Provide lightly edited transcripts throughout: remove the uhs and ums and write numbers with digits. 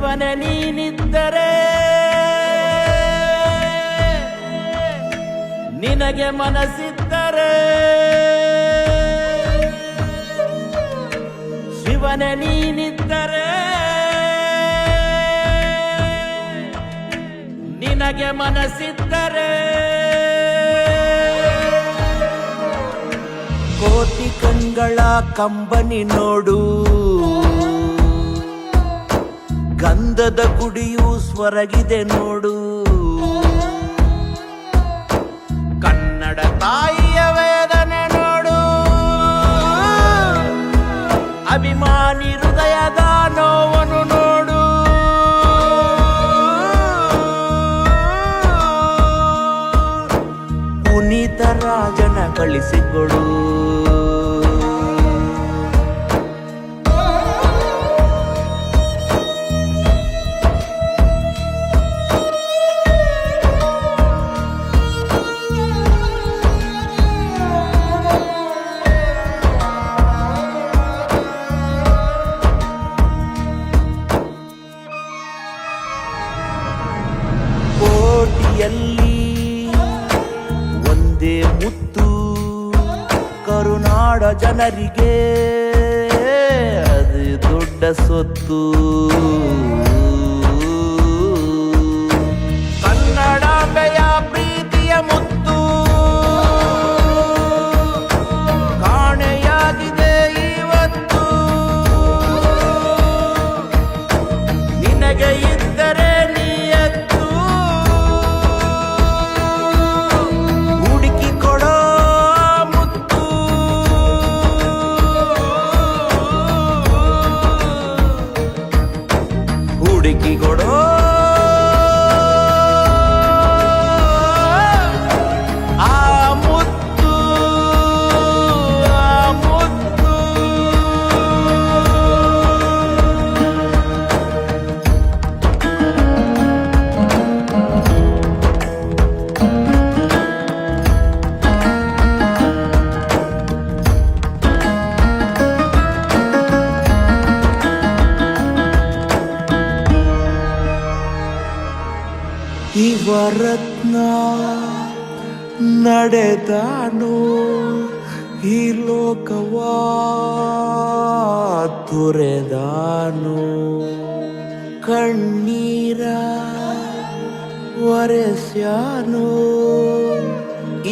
ಶಿವನೇ ನೀನಿದ್ದರೆ ನಿನಗೆ ಮನಸ್ಸಿದ್ದರೆ ಶಿವನೇ ನೀನಿದ್ದರೆ ನಿನಗೆ ಮನಸ್ಸಿದ್ದರೆ ಕೋಟಿ ಕಣ್ಗಳ ಕಂಬನಿ ನೋಡು ಗಂಧದ ಗುಡಿಯು ಸ್ವರಗಿದೆ ನೋಡು ಕನ್ನಡ ತಾಯಿಯ ವೇದನೆ ನೋಡು ಅಭಿಮಾನಿ ಹೃದಯದ ನೋವನ್ನು ನೋಡು ಪುನೀತ ರಾಜನ ಕಳಿಸಿಕೊಡು ಕೋಟಿಯಲ್ಲಿ ಒಂದೇ ಮುತ್ತು ಕರುನಾಡ ಜನರಿಗೆ ಅದು ದೊಡ್ಡ ಸೊತ್ತು ಕನ್ನಡಾಂಬೆಯ ಪ್ರೀತಿಯ ಮುತ್ತು ಕಾಣೆಯಾಗಿದೆ ಇವತ್ತು ನಿನಗೆ ಇದ್ದರೆ ನೀಯತ್ತು ಹುಡುಕಿ ಕೊಡೋ ಮುತ್ತು ಹುಡುಕಿ ಕೊಡೋ ಆ ಮುತ್ತು ಆ ಮುತ್ತು ಇವರತ್ನ ನಡೆದಾನು ಈ ಲೋಕವ ತೊರೆದಾನು ಕಣ್ಣೀರ ಒರೆಸ್ಯಾನು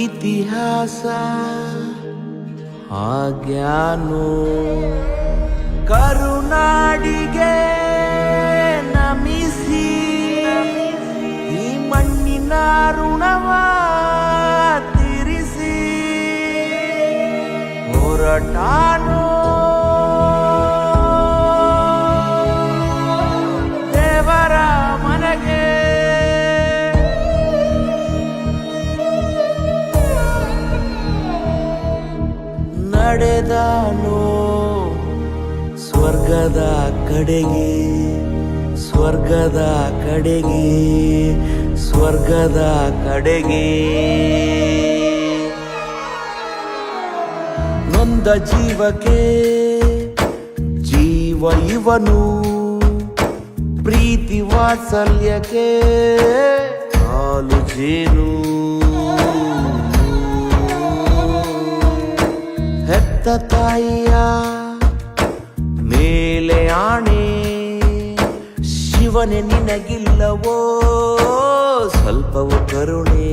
ಇತಿಹಾಸ ಆಗ್ಯಾನು ಕರುನಾಡಿಗೆ ನಮಿಸಿ ಈ ಮಣ್ಣಿನ ಋಣವ ತೀರಿಸಿ ಹೊರಟಾನು ದೇವರ ಮನೆಗೆ ನಡೆದಾನು ಸ್ವರ್ಗದ ಕಡೆಗೆ ಸ್ವರ್ಗದ ಕಡೆಗೆ ಸ್ವರ್ಗದ ಕಡೆಗೆ ನೊಂದ ಜೀವಕ್ಕೆ ಜೀವ ಇವನು ಪ್ರೀತಿ ವಾತ್ಸಲ್ಯಕ್ಕೆ ಹಾಲು ಜೇನು ಹೆತ್ತ ತಾಯಿಯ ಮೇಲೆ ಆಣೆ ಶಿವನೇ ನಿನಗಿಲ್ಲವೋ ಸ್ವಲ್ಪವೂ ಕರುಣೆ